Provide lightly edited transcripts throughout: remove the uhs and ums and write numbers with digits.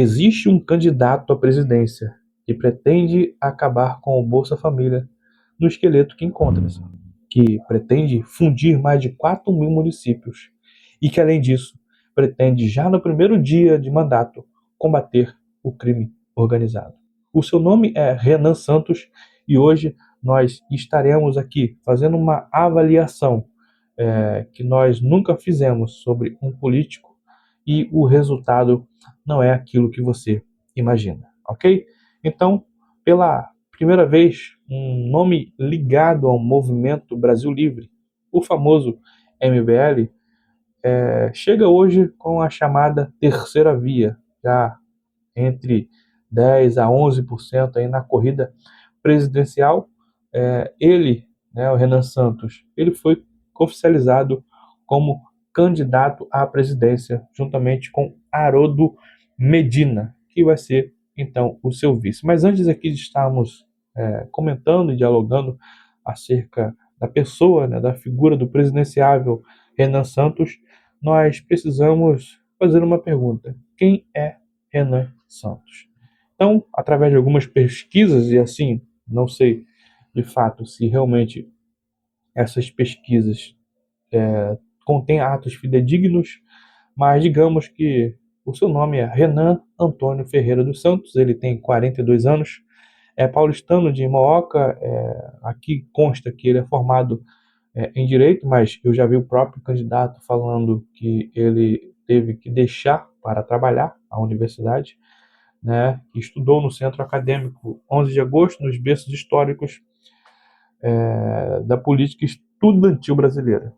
Existe um candidato à presidência que pretende acabar com o Bolsa Família no esqueleto que encontra-se, que pretende fundir mais de 4.000 municípios e que, além disso, pretende, já no primeiro dia de mandato, combater o crime organizado. O seu nome é Renan Santos e hoje nós estaremos aqui fazendo uma avaliação que nós nunca fizemos sobre um político e o resultado não é aquilo que você imagina, ok? Então, pela primeira vez, um nome ligado ao movimento Brasil Livre, o famoso MBL, chega hoje com a chamada terceira via, já entre 10 a 11% aí na corrida presidencial. Ele, né, o Renan Santos, ele foi oficializado como candidato à presidência, juntamente com Haroldo Medina, que vai ser então o seu vice. Mas antes aqui de estarmos comentando e dialogando acerca da pessoa, né, da figura do presidenciável Renan Santos, nós precisamos fazer uma pergunta: quem é Renan Santos? Então, através de algumas pesquisas, e assim, não sei de fato se realmente essas pesquisas contêm atos fidedignos, mas digamos que o seu nome é Renan Antônio Ferreira dos Santos, ele tem 42 anos, é paulistano de Moca, aqui consta que ele é formado em Direito, mas eu já vi o próprio candidato falando que ele teve que deixar para trabalhar a universidade, né, que estudou no Centro Acadêmico 11 de Agosto, nos berços históricos da política estudantil brasileira.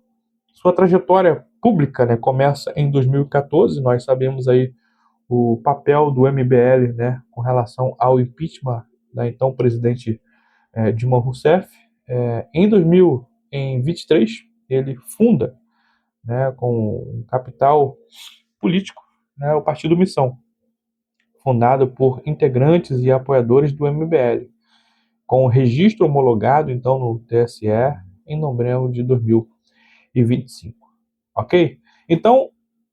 Sua trajetória pública, né, começa em 2014, nós sabemos aí o papel do MBL, né, com relação ao impeachment da então presidente Dilma Rousseff. Em 2023, ele funda, né, com um capital político, né, o Partido Missão, fundado por integrantes e apoiadores do MBL, com o registro homologado então no TSE em novembro de 2025, ok? Então,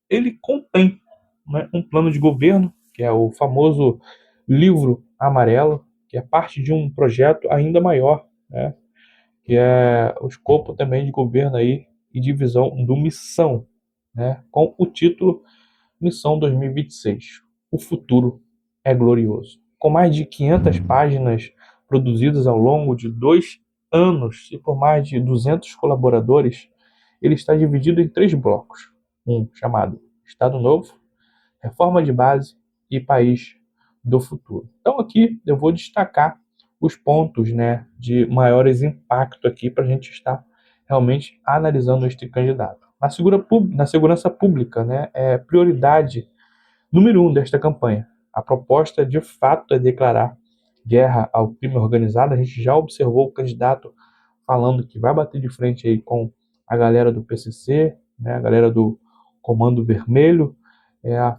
ele contém, né, um plano de governo, que é o famoso livro amarelo, que é parte de um projeto ainda maior, né, que é o escopo também de governo aí e divisão do Missão, né, com o título Missão 2026. O futuro é glorioso. Com mais de 500 páginas produzidas ao longo de 2 anos e por mais de 200 colaboradores, ele está dividido em 3 blocos. Um chamado Estado Novo, Reforma de Base e País do Futuro. Então aqui eu vou destacar os pontos, né, de maiores impacto aqui para a gente estar realmente analisando este candidato. Na segurança pública, né, é prioridade número 1 desta campanha. A proposta de fato é declarar guerra ao crime organizado. A gente já observou o candidato falando que vai bater de frente aí com a galera do PCC, né, a galera do Comando Vermelho, é a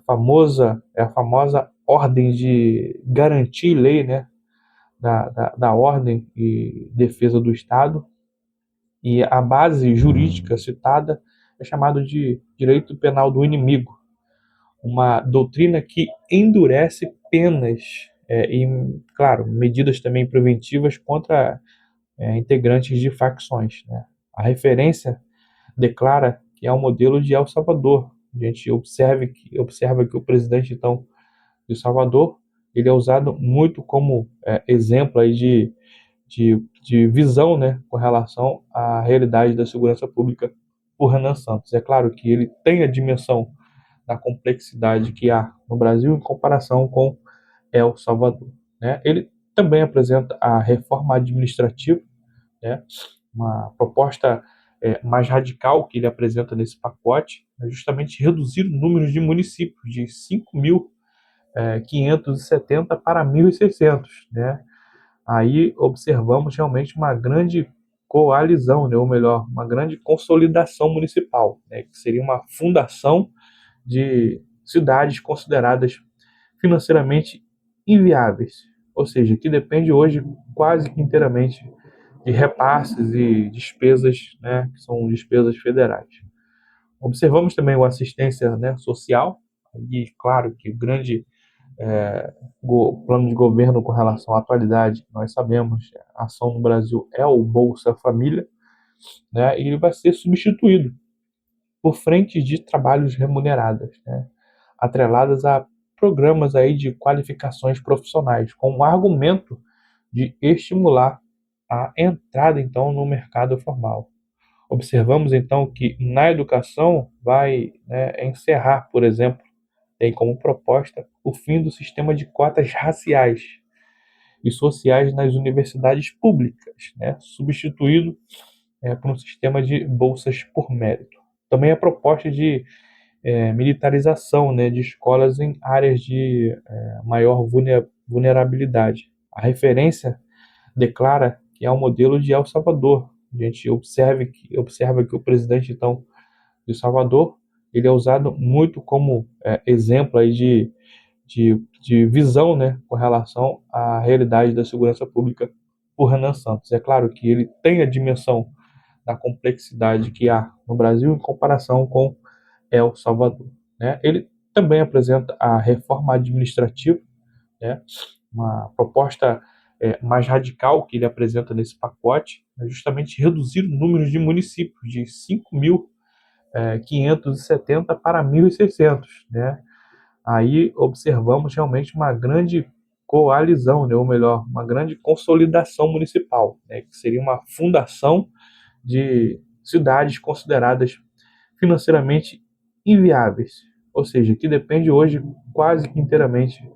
famosa ordem de garantia e lei, né, da ordem e defesa do Estado, e a base jurídica citada é chamado de direito penal do inimigo, uma doutrina que endurece penas e, claro, medidas também preventivas contra integrantes de facções, né? A referência declara que é um modelo de El Salvador. A gente observa que o presidente, então, de Salvador, ele é usado muito como exemplo aí de visão, né, com relação à realidade da segurança pública por Renan Santos. É claro que ele tem a dimensão da complexidade que há no Brasil em comparação com El Salvador, né? Ele também apresenta a reforma administrativa, né, uma proposta mais radical que ele apresenta nesse pacote, é justamente reduzir o número de municípios de 5.570 para 1.600, né? Aí observamos realmente uma grande coalizão, né, ou melhor, uma grande consolidação municipal, né, que seria uma fundação de cidades consideradas financeiramente inviáveis, ou seja, que depende hoje quase que inteiramente de repasses e despesas, né, que são despesas federais. Observamos também a assistência, né, social, e claro que o grande plano de governo com relação à atualidade, nós sabemos, a ação no Brasil é o Bolsa Família, né, e ele vai ser substituído por frentes de trabalhos remuneradas, né, atreladas a programas aí de qualificações profissionais, com o argumento de estimular a entrada, então, no mercado formal. Observamos, então, que na educação vai, né, encerrar, por exemplo, tem como proposta o fim do sistema de cotas raciais e sociais nas universidades públicas, né, substituído por um sistema de bolsas por mérito. Também a proposta de militarização, né, de escolas em áreas de maior vulnerabilidade. A referência declara que é um modelo de El Salvador. A gente observa que o presidente, então, de Salvador, ele é usado muito como exemplo aí de visão, né, com relação à realidade da segurança pública por Renan Santos. É claro que ele tem a dimensão da complexidade que há no Brasil em comparação com El Salvador, né? Ele também apresenta a reforma administrativa, né, uma proposta mais radical que ele apresenta nesse pacote, é justamente reduzir o número de municípios de 5.570 para 1.600, né? Aí observamos realmente uma grande coalizão, né, ou melhor, uma grande consolidação municipal, né, que seria uma fundação de cidades consideradas financeiramente inviáveis, ou seja, que depende hoje quase que inteiramente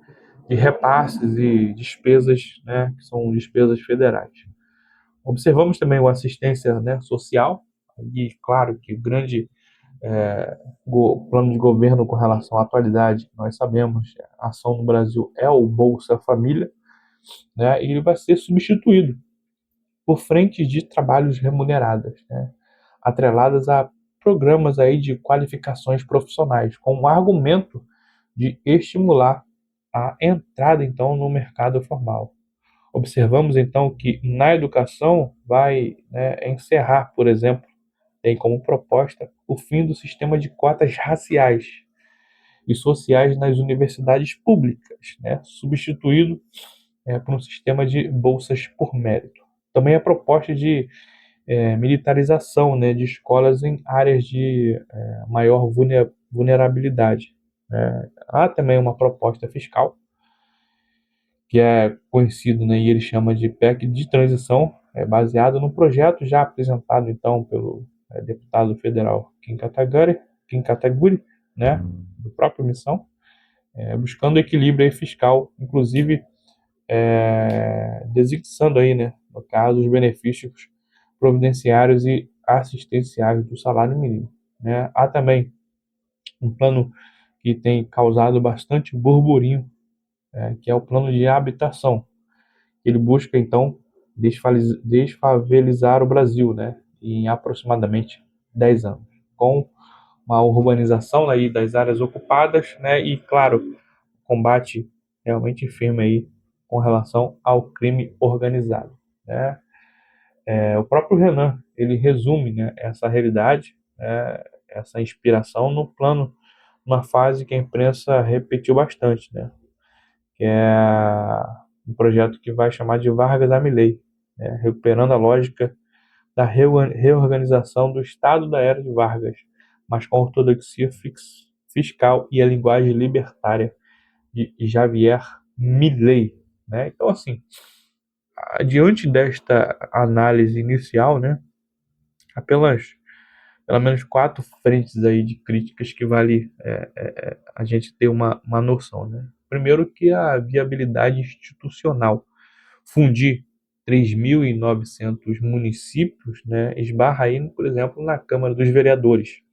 de repasses e despesas, né, que são despesas federais. Observamos também a assistência, né, social, e claro que o grande plano de governo com relação à atualidade, nós sabemos, a ação no Brasil é o Bolsa Família, né, e ele vai ser substituído por frentes de trabalhos remuneradas, né, atreladas a programas aí de qualificações profissionais, com o argumento de estimular a entrada, então, no mercado formal. Observamos, então, que na educação vai, né, encerrar, por exemplo, tem como proposta o fim do sistema de cotas raciais e sociais nas universidades públicas, né, substituído por um sistema de bolsas por mérito. Também a proposta de militarização, né, de escolas em áreas de maior vulnerabilidade. Há também uma proposta fiscal, que é conhecido, né, e ele chama de PEC de transição, baseado no projeto já apresentado então pelo deputado federal Kim Kataguiri, né, do próprio Missão, buscando equilíbrio aí fiscal, inclusive desindexando aí, né, no caso, os benefícios providenciários e assistenciais do salário mínimo, né? Há também um plano que tem causado bastante burburinho, que é o plano de habitação. Ele busca, então, desfavelizar o Brasil, né, em aproximadamente 10 anos, com uma urbanização aí das áreas ocupadas, né, e, claro, combate realmente firme aí com relação ao crime organizado, né? O próprio Renan, ele resume, né, essa realidade, essa inspiração no plano, uma fase que a imprensa repetiu bastante, né, que é um projeto que vai chamar de Vargas a Milei, né, recuperando a lógica da reorganização do Estado da era de Vargas, mas com a ortodoxia fiscal e a linguagem libertária de Javier Milei, né? Então, assim, diante desta análise inicial, né, há pelo menos quatro frentes aí de críticas que vale a gente ter uma noção, né? Primeiro que a viabilidade institucional, fundir 3.900 municípios, né, esbarra aí, por exemplo, na Câmara dos Vereadores,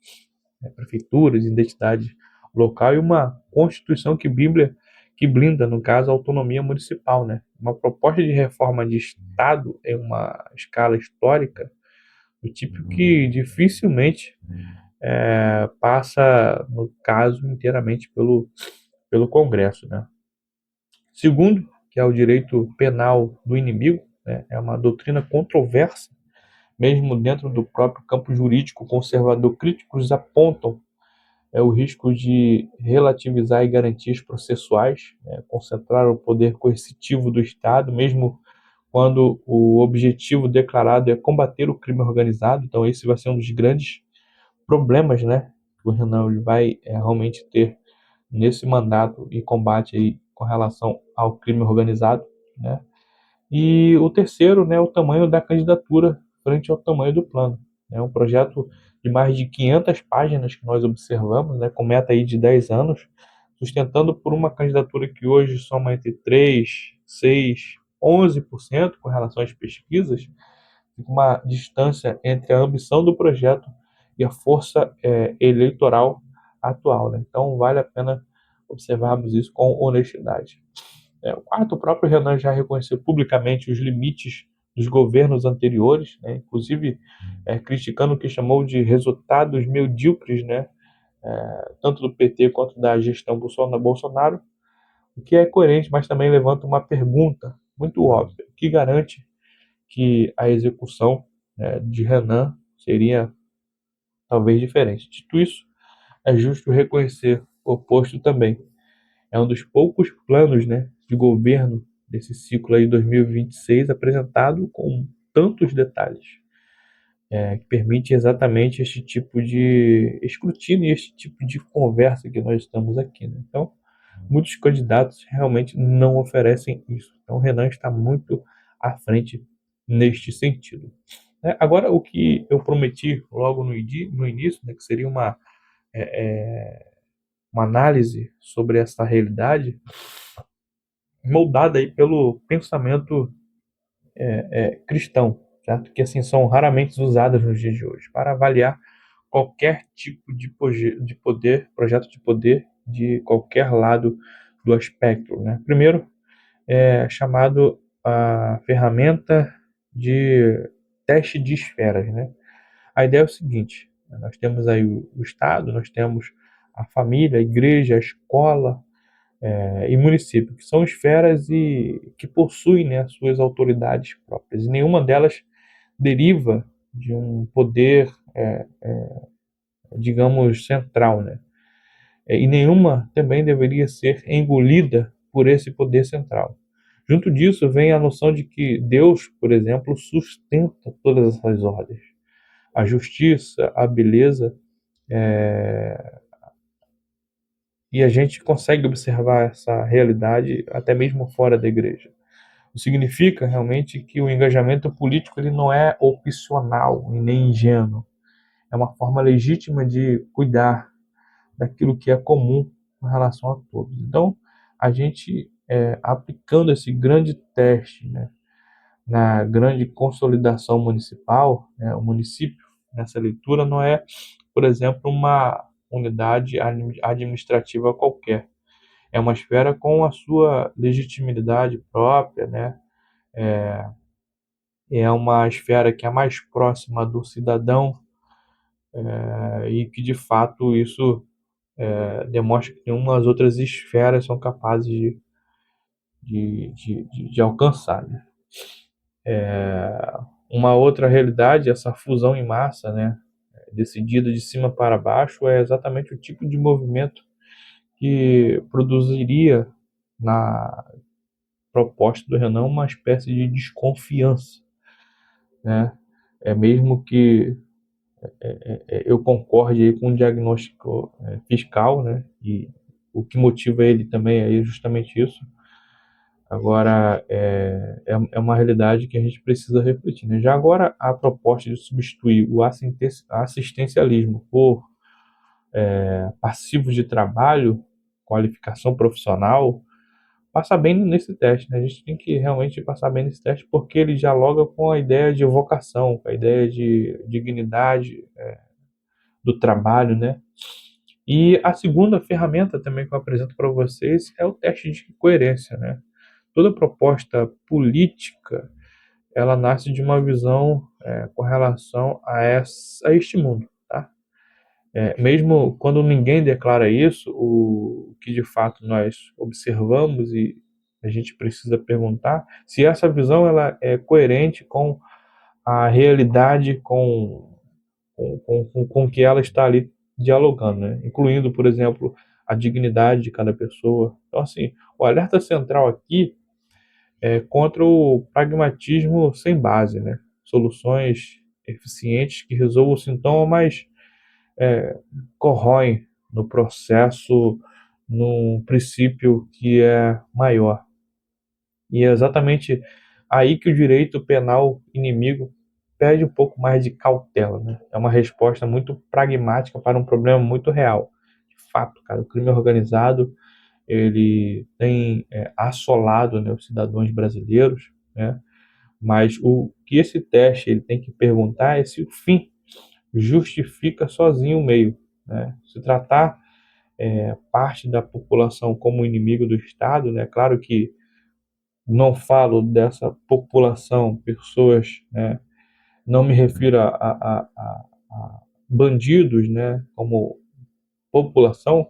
né, prefeituras, identidade local e uma Constituição que blinda, no caso, a autonomia municipal, né? Uma proposta de reforma de Estado em uma escala histórica do tipo que dificilmente passa, no caso, inteiramente pelo Congresso, né? Segundo, que é o direito penal do inimigo, né? É uma doutrina controversa, mesmo dentro do próprio campo jurídico conservador. Críticos apontam é o risco de relativizar garantias processuais, né, concentrar o poder coercitivo do Estado, mesmo quando o objetivo declarado é combater o crime organizado. Então, esse vai ser um dos grandes problemas, né, que o Renan vai realmente ter nesse mandato e combate aí com relação ao crime organizado, né? E o terceiro, né, o tamanho da candidatura frente ao tamanho do plano. É um projeto de mais de 500 páginas que nós observamos, né, com meta aí de 10 anos, sustentando por uma candidatura que hoje soma entre 3, 6, 11% com relação às pesquisas, uma distância entre a ambição do projeto e a força eleitoral atual, né? Então vale a pena observarmos isso com honestidade. O quarto, o próprio Renan já reconheceu publicamente os limites dos governos anteriores, né? Inclusive criticando o que chamou de resultados medíocres, né? Tanto do PT quanto da gestão Bolsonaro, o que é coerente, mas também levanta uma pergunta muito óbvia: o que garante que a execução, né, de Renan seria talvez diferente? Dito isso, é justo reconhecer o oposto também. É um dos poucos planos, né, de governo desse ciclo aí 2026 apresentado com tantos detalhes, que permite exatamente este tipo de escrutínio e este tipo de conversa que nós estamos aqui, né? Então, muitos candidatos realmente não oferecem isso. Então, o Renan está muito à frente neste sentido. Agora, o que eu prometi logo no início, né, que seria uma análise sobre essa realidade, moldada aí pelo pensamento cristão, certo? Que assim são raramente usadas nos dias de hoje para avaliar qualquer tipo de poder, projeto de poder de qualquer lado do espectro, né? Primeiro, é chamado a ferramenta de teste de esferas, né? A ideia é o seguinte: nós temos aí o Estado, nós temos a família, a igreja, a escola, e município, que são esferas e que possuem, né, suas autoridades próprias. E nenhuma delas deriva de um poder, digamos, central, né? E nenhuma também deveria ser engolida por esse poder central. Junto disso vem a noção de que Deus, por exemplo, sustenta todas essas ordens. A justiça, a beleza, e a gente consegue observar essa realidade até mesmo fora da igreja. Significa realmente que o engajamento político ele não é opcional e nem ingênuo. É uma forma legítima de cuidar daquilo que é comum com relação a todos. Então, a gente aplicando esse grande teste, né, na grande consolidação municipal, né, o município nessa leitura não é, por exemplo, uma unidade administrativa qualquer. É uma esfera com a sua legitimidade própria, né? É uma esfera que é mais próxima do cidadão, e que de fato isso demonstra que nenhuma das outras esferas são capazes de alcançar, né? Uma outra realidade, essa fusão em massa, né, decidida de cima para baixo, é exatamente o tipo de movimento que produziria na proposta do Renan uma espécie de desconfiança, né? Mesmo que eu concorde aí com o diagnóstico fiscal, né? E o que motiva ele também é justamente isso. Agora, é uma realidade que a gente precisa refletir, né? Já agora, a proposta de substituir o assistencialismo por passivos de trabalho, qualificação profissional, passa bem nesse teste, né? A gente tem que realmente passar bem nesse teste porque ele dialoga com a ideia de vocação, com a ideia de dignidade do trabalho, né? E a segunda ferramenta também que eu apresento para vocês é o teste de coerência, né? Toda proposta política, ela nasce de uma visão com relação a este mundo, tá? Mesmo quando ninguém declara isso, o que de fato nós observamos e a gente precisa perguntar se essa visão ela é coerente com a realidade, com que ela está ali dialogando, né? Incluindo, por exemplo, a dignidade de cada pessoa. Então, assim, o alerta central aqui é contra o pragmatismo sem base, né? Soluções eficientes que resolvam o sintoma, mas corroem no processo, num princípio que é maior. E é exatamente aí que o direito penal inimigo pede um pouco mais de cautela, né? É uma resposta muito pragmática para um problema muito real. De fato, cara, o crime organizado ele tem assolado, né, os cidadãos brasileiros, né? Mas o que esse teste ele tem que perguntar é se o fim justifica sozinho o meio, né? Se tratar parte da população como inimigo do Estado, né? Claro que não falo dessa população, pessoas, né? Não me refiro a bandidos, né? Como população,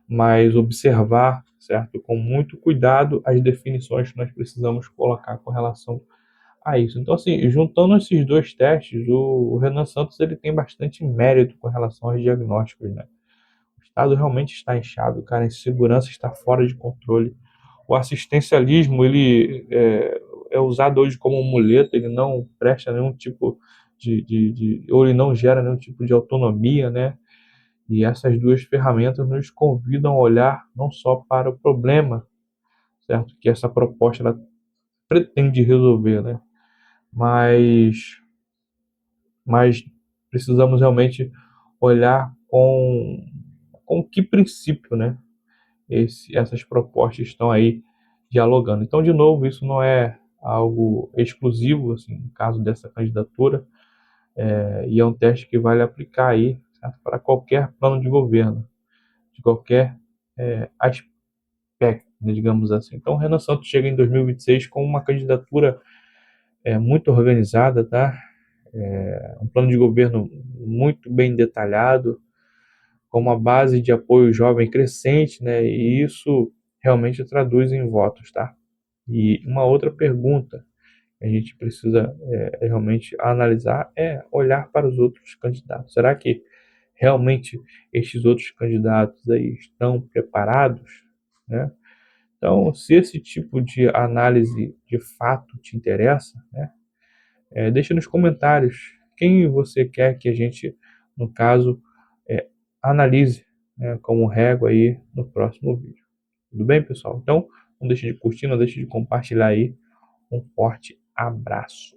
mas observar, certo? Com muito cuidado as definições que nós precisamos colocar com relação a isso. Então, assim, juntando esses dois testes, o Renan Santos ele tem bastante mérito com relação aos diagnósticos, né? O Estado realmente está inchado, cara, a insegurança está fora de controle. O assistencialismo ele é usado hoje como muleta, ele não presta nenhum tipo ou ele não gera nenhum tipo de autonomia, né? E essas duas ferramentas nos convidam a olhar não só para o problema, certo? Que essa proposta ela pretende resolver, né? Mas, mas precisamos realmente olhar com que princípio, né? Essas propostas estão aí dialogando. Então, de novo, isso não é algo exclusivo, assim, no caso dessa candidatura, e é um teste que vale aplicar aí, certo? Para qualquer plano de governo, de qualquer aspecto, né, digamos assim. Então, o Renan Santos chega em 2026 com uma candidatura muito organizada, tá? Um plano de governo muito bem detalhado, com uma base de apoio jovem crescente, né? E isso realmente traduz em votos, tá? E uma outra pergunta que a gente precisa realmente analisar é olhar para os outros candidatos. Será que realmente estes outros candidatos aí estão preparados, né? Então, se esse tipo de análise de fato te interessa, né, deixa nos comentários quem você quer que a gente, no caso, é, analise, né, como régua aí no próximo vídeo. Tudo bem, pessoal? Então, não deixe de curtir, não deixe de compartilhar aí. Um forte abraço.